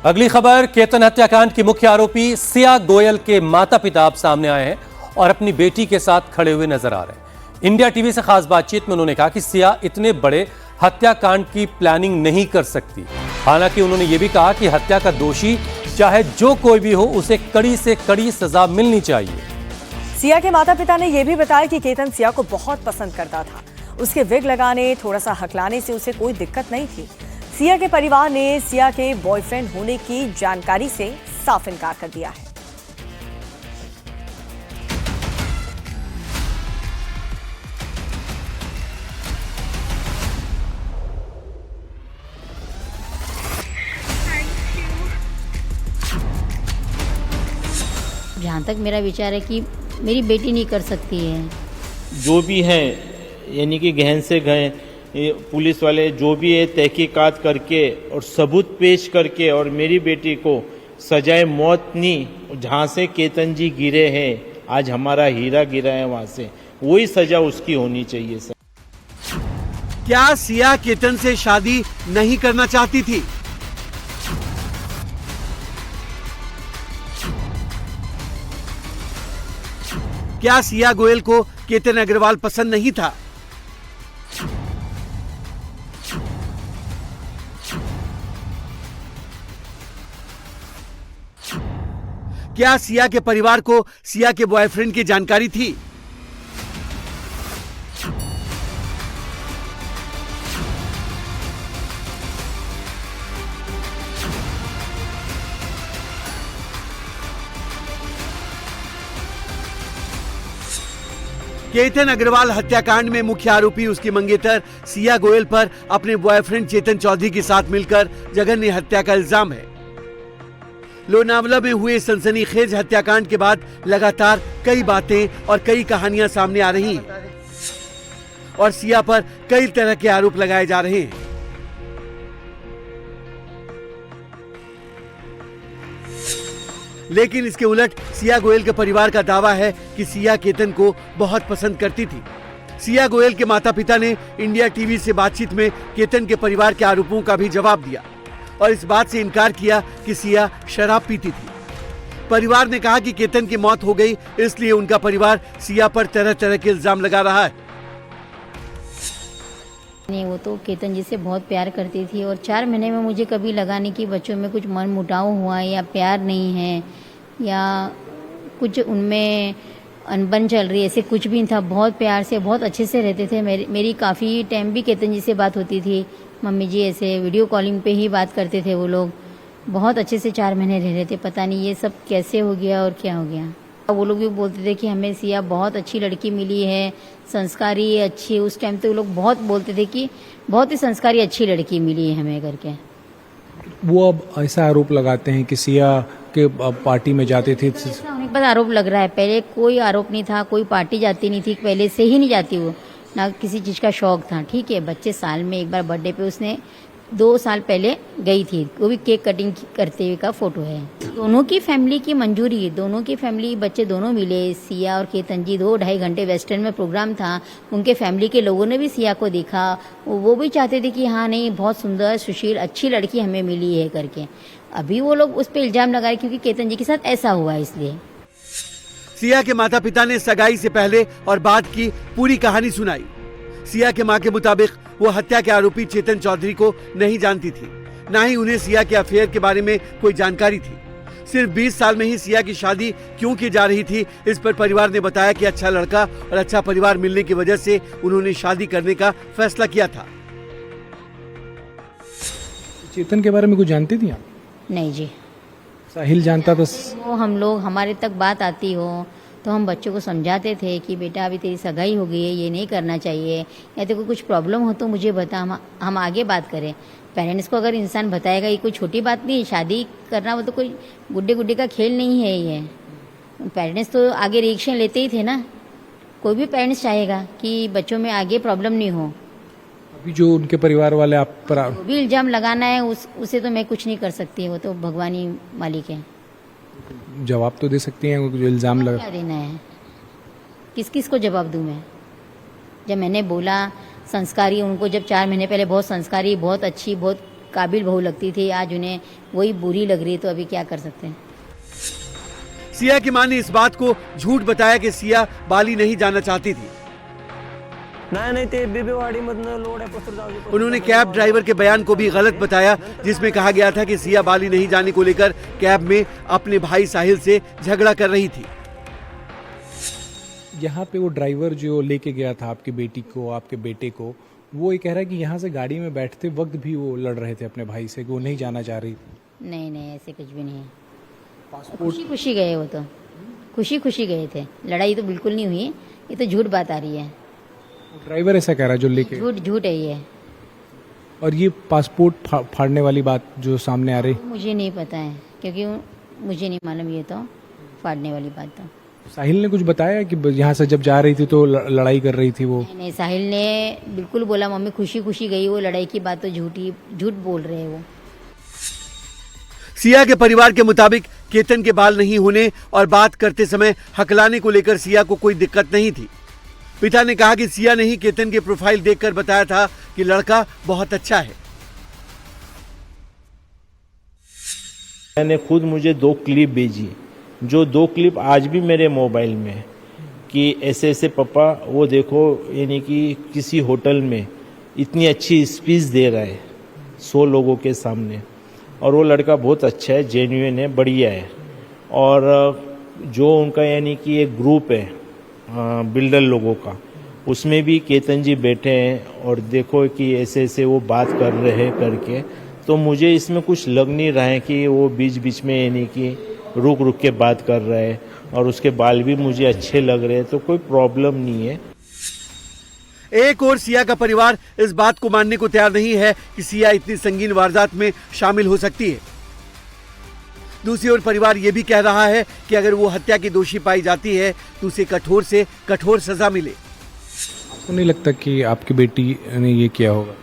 अगली खबर, केतन हत्याकांड की मुख्य आरोपी सिया गोयल के माता पिता अब सामने आए हैं और अपनी बेटी के साथ खड़े हुए नजर आ रहे हैं। इंडिया टीवी से खास बातचीत में उन्होंने कहा कि सिया इतने बड़े हत्याकांड की प्लानिंग नहीं कर सकती। हालांकि उन्होंने यह भी कहा कि हत्या का दोषी चाहे जो कोई भी हो, उसे कड़ी से कड़ी सजा मिलनी चाहिए। सिया के माता पिता ने यह भी बताया कि केतन सिया को बहुत पसंद करता था। उसके विग लगाने, थोड़ा सा हकलाने से उसे कोई दिक्कत नहीं थी। सिया के परिवार ने सिया के बॉयफ्रेंड होने की जानकारी से साफ इनकार कर दिया है। जहाँ तक मेरा विचार है कि मेरी बेटी नहीं कर सकती है। जो भी है, यानी कि गहन से गए पुलिस वाले जो भी है तहकीकात करके और सबूत पेश करके और मेरी बेटी को सजाए मौत नहीं, जहाँ से केतन जी गिरे हैं, आज हमारा हीरा गिरा है, वहाँ से वही सजा उसकी होनी चाहिए। सर, क्या सिया केतन से शादी नहीं करना चाहती थी? क्या सिया गोयल को केतन अग्रवाल पसंद नहीं था? क्या सिया के परिवार को सिया के बॉयफ्रेंड की जानकारी थी? केतन अग्रवाल हत्याकांड में मुख्य आरोपी उसकी मंगेतर सिया गोयल पर अपने बॉयफ्रेंड चेतन चौधरी के साथ मिलकर जघन्य हत्या का इल्जाम है। लोनावला में हुए सनसनीखेज हत्याकांड के बाद लगातार कई बातें और कई कहानियां सामने आ रही हैं और सिया पर कई तरह के आरोप लगाए जा रहे हैं। लेकिन इसके उलट सिया गोयल के परिवार का दावा है कि सिया केतन को बहुत पसंद करती थी। सिया गोयल के माता पिता ने इंडिया टीवी से बातचीत में केतन के परिवार के आरोपों का भी जवाब दिया और इस बात से इनकार किया कि सिया शराब पीती थी। परिवार ने कहा कि केतन की मौत हो गई, इसलिए उनका परिवार सिया पर तरह तरह के इल्जाम लगा रहा है। नहीं, वो तो केतन जी से बहुत प्यार करती थी और 4 महीने में मुझे कभी लगा नहीं कि बच्चों में कुछ मन मुटाव हुआ या प्यार नहीं है या कुछ उनमें अनबन चल रही है, ऐसे कुछ भी नहीं था। बहुत प्यार से, बहुत अच्छे से रहते थे। मेरी काफ़ी टाइम भी केतन जी से बात होती थी। मम्मी जी ऐसे वीडियो कॉलिंग पे ही बात करते थे। वो लोग बहुत अच्छे से 4 महीने रह रहे थे। पता नहीं ये सब कैसे हो गया और क्या हो गया। वो लोग भी बोलते थे कि हमें सिया बहुत अच्छी लड़की मिली है, संस्कारी अच्छी। उस टाइम तो वो लोग बहुत बोलते थे कि बहुत ही संस्कारी अच्छी लड़की मिली है हमें करके। वो अब ऐसा आरोप लगाते हैं कि सिया के पार्टी में जाते थे। ऐसा होने के बाद आरोप लग रहा है। पहले कोई आरोप नहीं था, कोई पार्टी जाती नहीं थी, पहले से ही नहीं जाती वो, ना किसी चीज़ का शौक था। ठीक है, बच्चे साल में एक बार बर्थडे पे उसने 2 साल पहले गई थी, वो भी केक कटिंग करते हुए का फोटो है। दोनों की फैमिली की मंजूरी, दोनों की फैमिली, बच्चे दोनों मिले। सिया और केतन जी 2-2.5 घंटे वेस्टर्न में प्रोग्राम था। उनके फैमिली के लोगों ने भी सिया को देखा। वो भी चाहते थे कि हाँ नहीं, बहुत सुंदर सुशील अच्छी लड़की हमें मिली है करके। अभी वो लोग उस पर इल्जाम लगाए क्योंकि केतन जी के साथ ऐसा हुआ है, इसलिए। सिया के माता पिता ने सगाई से पहले और बाद की पूरी कहानी सुनाई। सिया के मां के मुताबिक वो हत्या के आरोपी चेतन चौधरी को नहीं जानती थी, ना ही उन्हें सिया के अफेयर के बारे में कोई जानकारी थी। सिर्फ 20 साल में ही सिया की शादी क्यों की जा रही थी, इस पर परिवार ने बताया कि अच्छा लड़का और अच्छा परिवार मिलने की वजह से उन्होंने शादी करने का फैसला किया था। चेतन के बारे में कुछ जानती थी आप? नहीं जी, साहिल जानता था। वो हम लोग, हमारे तक बात आती हो तो हम बच्चों को समझाते थे कि बेटा अभी तेरी सगाई हो गई है, ये नहीं करना चाहिए, या तो कुछ प्रॉब्लम हो तो मुझे बता, हम आगे बात करें। पेरेंट्स को अगर इंसान बताएगा, ये कोई छोटी बात नहीं, शादी करना वो तो कोई गुड्डे गुड्डे का खेल नहीं है। ये पेरेंट्स तो आगे रिएक्शन लेते ही थे ना। कोई भी पेरेंट्स चाहेगा कि बच्चों में आगे प्रॉब्लम नहीं हो। अभी जो उनके परिवार वाले आप पर वो भी इल्जाम लगाना है, उसे तो मैं कुछ नहीं कर सकती, वो तो भगवान ही मालिक है। जवाब तो दे सकती हैं, जो इल्जाम लगा। क्या देना है, किस किस को जवाब दूं मैं? जब मैंने बोला संस्कारी, उनको जब 4 महीने पहले बहुत संस्कारी, बहुत अच्छी, बहुत काबिल बहू लगती थी, आज उन्हें वही बुरी लग रही है, तो अभी क्या कर सकते हैं। सिया की मां ने इस बात को झूठ बताया कि सिया बाली नहीं जाना चाहती थी। उन्होंने कैब ड्राइवर के बयान को भी गलत बताया, जिसमें कहा गया था कि सिया बाली नहीं जाने को लेकर कैब में अपने भाई साहिल से झगड़ा कर रही थी। यहाँ पे वो ड्राइवर जो लेके गया था आपकी बेटी को, आपके बेटे को, वो ये कह रहा है कि यहाँ से गाड़ी में बैठते वक्त भी वो लड़ रहे थे अपने भाई से कि वो नहीं जाना चाह रही। नहीं नहीं, ऐसे कुछ भी नहीं है। खुशी खुशी गए, वो तो खुशी खुशी गए थे, लड़ाई तो बिल्कुल नहीं हुई। ये तो झूठ बात आ रही है। ड्राइवर ऐसा कह रहा है जो लेके, झूठ है ये। और ये पासपोर्ट फाड़ने वाली बात जो सामने आ रही, मुझे नहीं पता है, क्योंकि मुझे नहीं मालूम ये तो फाड़ने वाली बात। तो साहिल ने कुछ बताया कि यहाँ से जब जा रही थी तो लड़ाई कर रही थी वो? नहीं, साहिल ने बिल्कुल बोला मम्मी खुशी खुशी गई, वो लड़ाई की बात तो झूठ बोल रहे हैं वो। सिया के परिवार के मुताबिक केतन के बाल नहीं होने और बात करते समय हकलाने को लेकर सिया को कोई दिक्कत नहीं थी। पिता ने कहा कि सिया ने ही केतन के प्रोफाइल देखकर बताया था कि लड़का बहुत अच्छा है। मैंने खुद मुझे 2 क्लिप भेजी, जो 2 क्लिप आज भी मेरे मोबाइल में है, कि ऐसे ऐसे पापा वो देखो, यानी कि किसी होटल में इतनी अच्छी स्पीच दे रहा है 100 लोगों के सामने, और वो लड़का बहुत अच्छा है, जेन्युइन है, बढ़िया है। और जो उनका यानी कि एक ग्रुप है बिल्डर लोगों का, उसमें भी केतन जी बैठे हैं, और देखो कि ऐसे ऐसे वो बात कर रहे हैं करके, तो मुझे इसमें कुछ लग नहीं रहा है कि वो बीच बीच में यानी कि रुक रुक के बात कर रहे हैं, और उसके बाल भी मुझे अच्छे लग रहे हैं, तो कोई प्रॉब्लम नहीं है। एक और सिया का परिवार इस बात को मानने को तैयार नहीं है कि सिया इतनी संगीन वारदात में शामिल हो सकती है। दूसरी ओर परिवार ये भी कह रहा है कि अगर वो हत्या की दोषी पाई जाती है तो उसे कठोर से कठोर सजा मिले। आपको नहीं लगता कि आपकी बेटी ने ये किया होगा?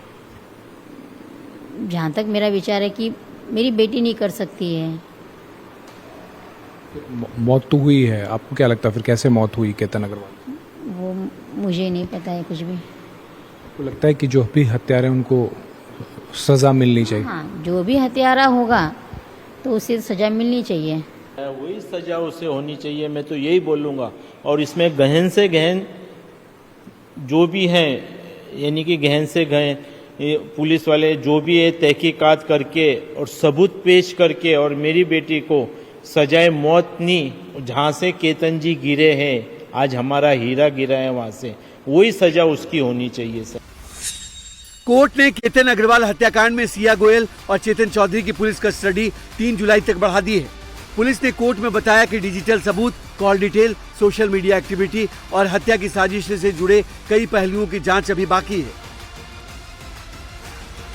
जहाँ तक मेरा विचार है कि मेरी बेटी नहीं कर सकती है। मौत तो हुई है, आपको क्या लगता है फिर कैसे मौत हुई केतन अग्रवाल? वो मुझे नहीं पता है कुछ भी। आपको लगता है कि जो भी हत्यारे उनको सजा मिलनी चाहिए? हाँ, जो भी हत्यारा होगा तो उसे सजा मिलनी चाहिए। वही सजा उसे होनी चाहिए, मैं तो यही बोलूँगा। और इसमें गहन से गहन जो भी हैं, यानी कि गहन से गहन पुलिस वाले जो भी है तहकीकात करके और सबूत पेश करके, और मेरी बेटी को सजाए मौत नहीं, जहाँ से केतन जी गिरे हैं, आज हमारा हीरा गिरा है वहाँ से, वही सजा उसकी होनी चाहिए सर। कोर्ट ने केतन अग्रवाल हत्याकांड में सिया गोयल और चेतन चौधरी की पुलिस कस्टडी 3 जुलाई तक बढ़ा दी है। पुलिस ने कोर्ट में बताया कि डिजिटल सबूत, call detail, social media activity और हत्या की साजिश से जुड़े कई पहलुओं की जांच अभी बाकी है।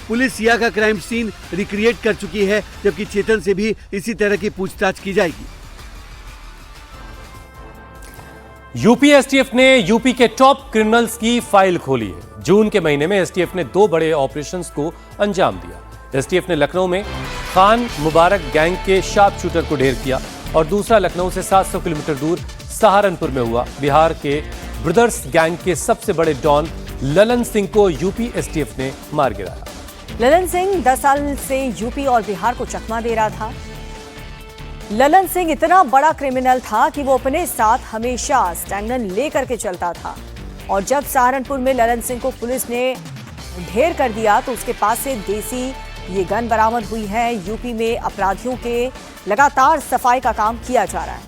पुलिस सिया का क्राइम सीन रिक्रिएट कर चुकी है, जबकि चेतन से भी इसी तरह की पूछताछ की जाएगी। यूपी एसटीएफ ने यूपी के टॉप क्रिमिनल्स की फाइल खोली है। जून के महीने में एसटीएफ ने 2 बड़े ऑपरेशंस को अंजाम दिया। एसटीएफ ने लखनऊ में खान मुबारक गैंग के शार्प शूटर को ढेर किया, और दूसरा लखनऊ से 700 किलोमीटर दूर सहारनपुर में हुआ। बिहार के ब्रदर्स गैंग के सबसे बड़े डॉन ललन सिंह को यूपी एसटीएफ ने मार गिराया। ललन सिंह 10 साल से यूपी और बिहार को चकमा दे रहा था। ललन सिंह इतना बड़ा क्रिमिनल था कि वो अपने साथ हमेशा स्टैंगन लेकर के चलता था, और जब सहारनपुर में ललन सिंह को पुलिस ने ढेर कर दिया तो उसके पास से देसी ये गन बरामद हुई है। यूपी में अपराधियों के लगातार सफाई का काम किया जा रहा है।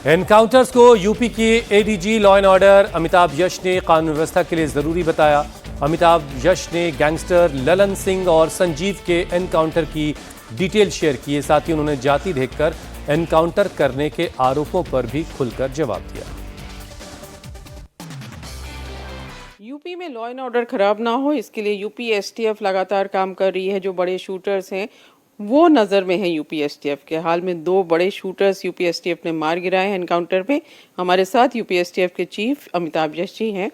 एनकाउंटर्स को यूपी के ADG law and order Amitabh Yash ने कानून व्यवस्था के लिए जरूरी बताया। अमिताभ यश ने गैंगस्टर ललन सिंह और संजीव के एनकाउंटर की डिटेल शेयर किए। साथ ही उन्होंने जाति देखकर एनकाउंटर करने के आरोपों पर भी खुलकर जवाब दिया। यूपी में लॉ एंड ऑर्डर खराब ना हो, इसके लिए यूपी एसटीएफ लगातार काम कर रही है। जो बड़े शूटर्स हैं वो नज़र में है यूपी एसटीएफ के। हाल में 2 बड़े शूटर्स यूपी एसटीएफ ने मार गिराए हैं एनकाउंटर पे। हमारे साथ यूपी एसटीएफ के चीफ अमिताभ यश जी हैं।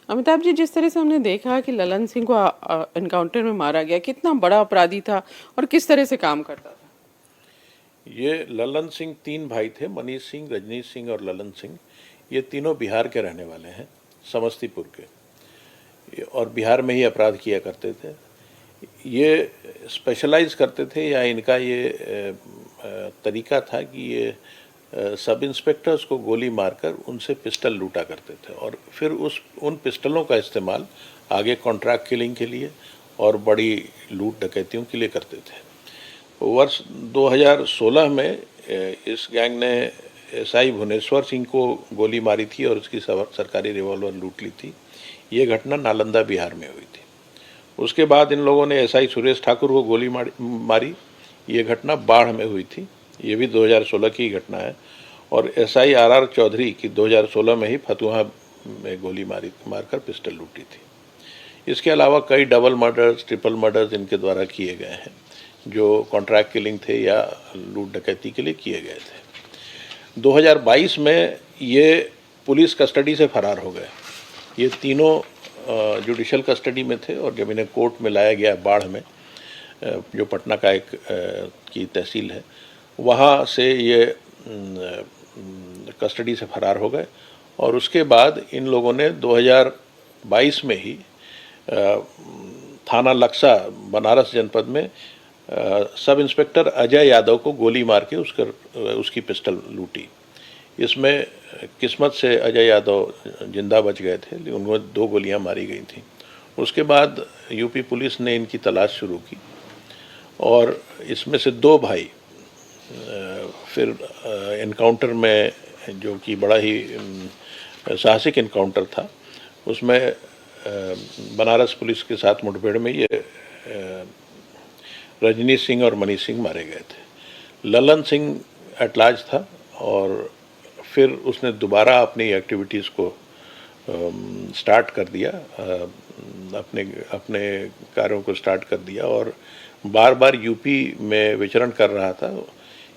अमिताभ जी, जिस तरह से हमने देखा कि ललन सिंह को एनकाउंटर में मारा गया, कितना बड़ा अपराधी था और किस तरह से काम करता था? ये ललन सिंह 3 भाई थे, मनीष सिंह, रजनीश सिंह और ललन सिंह। ये तीनों बिहार के रहने वाले हैं, समस्तीपुर के, और बिहार में ही अपराध किया करते थे। ये स्पेशलाइज करते थे या इनका ये तरीका था कि ये सब इंस्पेक्टर्स को गोली मारकर उनसे पिस्टल लूटा करते थे और फिर उन पिस्टलों का इस्तेमाल आगे कॉन्ट्रैक्ट किलिंग के लिए और बड़ी लूट डकैतियों के लिए करते थे। वर्ष 2016 में इस गैंग ने एसआई भुवनेश्वर सिंह को गोली मारी थी और उसकी सरकारी रिवॉल्वर लूट ली थी। ये घटना नालंदा बिहार में हुई थी। उसके बाद इन लोगों ने एसआई सुरेश ठाकुर को गोली मारी। ये घटना बाढ़ में हुई थी। ये भी 2016 की घटना है। और एसआई आरआर चौधरी की 2016 में ही फतुहा में गोली मारकर पिस्टल लूटी थी। इसके अलावा कई डबल मर्डर्स, ट्रिपल मर्डर्स इनके द्वारा किए गए हैं जो कॉन्ट्रैक्ट किलिंग थे या लूट डकैती के लिए किए गए थे। 2022 में ये पुलिस कस्टडी से फरार हो गए। ये तीनों जुडिशल कस्टडी में थे और जब इन्हें कोर्ट में लाया गया बाढ़ में, जो पटना का एक की तहसील है, वहाँ से ये कस्टडी से फरार हो गए। और उसके बाद इन लोगों ने 2022 में ही थाना लक्सा बनारस जनपद में सब इंस्पेक्टर अजय यादव को गोली मार के उसकी पिस्टल लूटी। इसमें किस्मत से अजय यादव जिंदा बच गए थे, लेकिन उनको 2 गोलियां मारी गई थी। उसके बाद यूपी पुलिस ने इनकी तलाश शुरू की और इसमें से 2 भाई फिर एनकाउंटर में, जो कि बड़ा ही साहसिक एनकाउंटर था, उसमें बनारस पुलिस के साथ मुठभेड़ में ये रजनीश सिंह और मनीष सिंह मारे गए थे। ललन सिंह एट लार्ज था और फिर उसने दोबारा अपनी एक्टिविटीज़ को स्टार्ट कर दिया, अपने कार्यों को स्टार्ट कर दिया और बार बार यूपी में विचरण कर रहा था।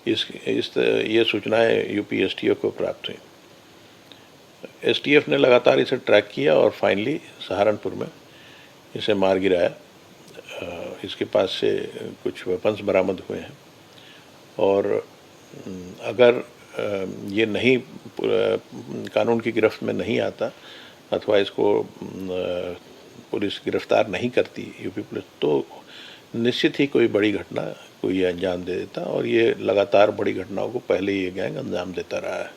ये सूचनाएं यूपी एसटीएफ को प्राप्त हुई। एसटीएफ ने लगातार इसे ट्रैक किया और फाइनली सहारनपुर में इसे मार गिराया। इसके पास से कुछ वेपन्स बरामद हुए हैं और अगर ये नहीं कानून की गिरफ्त में नहीं आता अथवा इसको पुलिस गिरफ्तार नहीं करती यूपी पुलिस, तो निश्चित ही कोई बड़ी घटना कोई ये अंजाम दे देता और ये लगातार बड़ी घटनाओं को पहले ये गैंग अंजाम देता रहा है।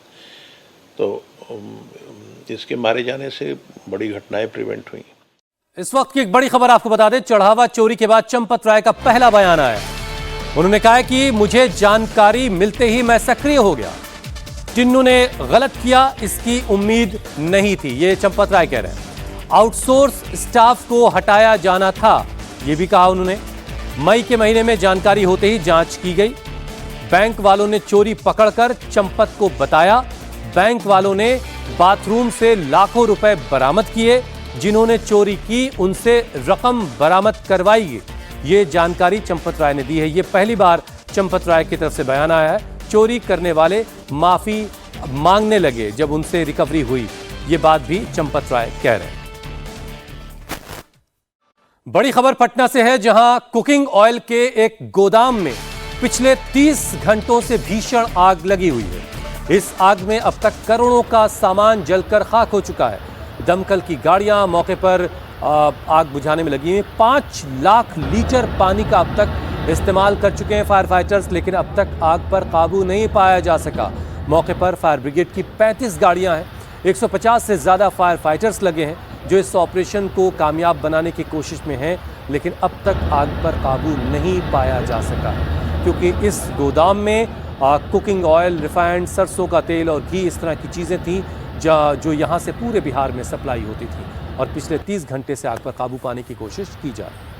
तो इसके मारे जाने से बड़ी घटनाएं प्रिवेंट हुई। इस वक्त की एक बड़ी खबर आपको बता दें, चढ़ावा चोरी के बाद चंपत राय का पहला बयान आया। उन्होंने कहा कि मुझे जानकारी मिलते ही मैं सक्रिय हो गया। टिन्नू ने गलत किया, इसकी उम्मीद नहीं थी, ये चंपत राय कह रहे हैं। आउटसोर्स स्टाफ को हटाया जाना था, ये भी कहा उन्होंने। मई के महीने में जानकारी होते ही जांच की गई। बैंक वालों ने चोरी पकड़कर चंपत को बताया। बैंक वालों ने बाथरूम से लाखों रुपए बरामद किए। जिन्होंने चोरी की उनसे रकम बरामद करवाई, ये जानकारी चंपत राय ने दी है। ये पहली बार चंपत राय की तरफ से बयान आया है। चोरी करने वाले माफी मांगने लगे जब उनसे रिकवरी हुई, ये बात भी चंपत राय कह रहे हैं। बड़ी खबर पटना से है, जहां कुकिंग ऑयल के एक गोदाम में पिछले 30 घंटों से भीषण आग लगी हुई है। इस आग में अब तक करोड़ों का सामान जलकर खाक हो चुका है। दमकल की गाड़ियां मौके पर आग बुझाने में लगी हैं। 5 लाख लीटर पानी का अब तक इस्तेमाल कर चुके हैं फायर फाइटर्स, लेकिन अब तक आग पर काबू नहीं पाया जा सका। मौके पर फायर ब्रिगेड की 35 गाड़ियां हैं। 150 से ज़्यादा फायर फाइटर्स लगे हैं जो इस ऑपरेशन को कामयाब बनाने की कोशिश में हैं, लेकिन अब तक आग पर काबू नहीं पाया जा सका है, क्योंकि इस गोदाम में कुकिंग ऑयल, रिफाइंड सरसों का तेल और घी, इस तरह की चीज़ें थीं जो यहाँ से पूरे बिहार में सप्लाई होती थी और पिछले 30 घंटे से आग पर काबू पाने की कोशिश की जा रही है।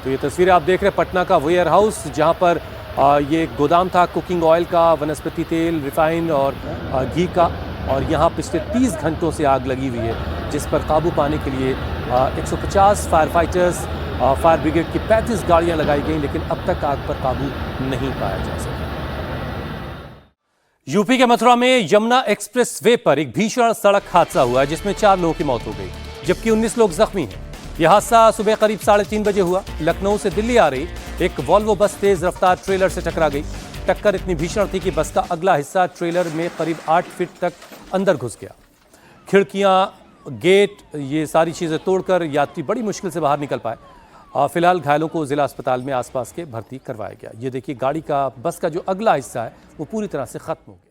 तो ये तस्वीरें आप देख रहे हैं पटना का वेयर हाउस, जहाँ पर ये गोदाम था कुकिंग ऑयल का, वनस्पति तेल, रिफाइंड और घी का, और यहाँ पिछले 30 घंटों से आग लगी हुई है, जिस पर काबू पाने के लिए 150 फायर फाइटर्स, फायर ब्रिगेड की 35 गाड़ियाँ लगाई गई, लेकिन अब तक आग पर काबू नहीं पाया जा सका। यूपी के मथुरा में यमुना एक्सप्रेस वे पर एक भीषण सड़क हादसा हुआ है, जिसमें 4 लोगों की मौत हो गई, जबकि 19 लोग जख्मी हैं। यह हादसा सुबह करीब 3:30 बजे हुआ। लखनऊ से दिल्ली आ रही एक वॉल्वो बस तेज रफ्तार ट्रेलर से टकरा गई। टक्कर इतनी भीषण थी कि बस का अगला हिस्सा ट्रेलर में करीब 8 फीट तक अंदर घुस गया। खिड़कियां गेट, ये सारी चीज़ें तोड़कर यात्री बड़ी मुश्किल से बाहर निकल पाए। फिलहाल घायलों को जिला अस्पताल में आसपास के भर्ती करवाया गया। ये देखिए गाड़ी का, बस का जो अगला हिस्सा है वो पूरी तरह से खत्म हो गया।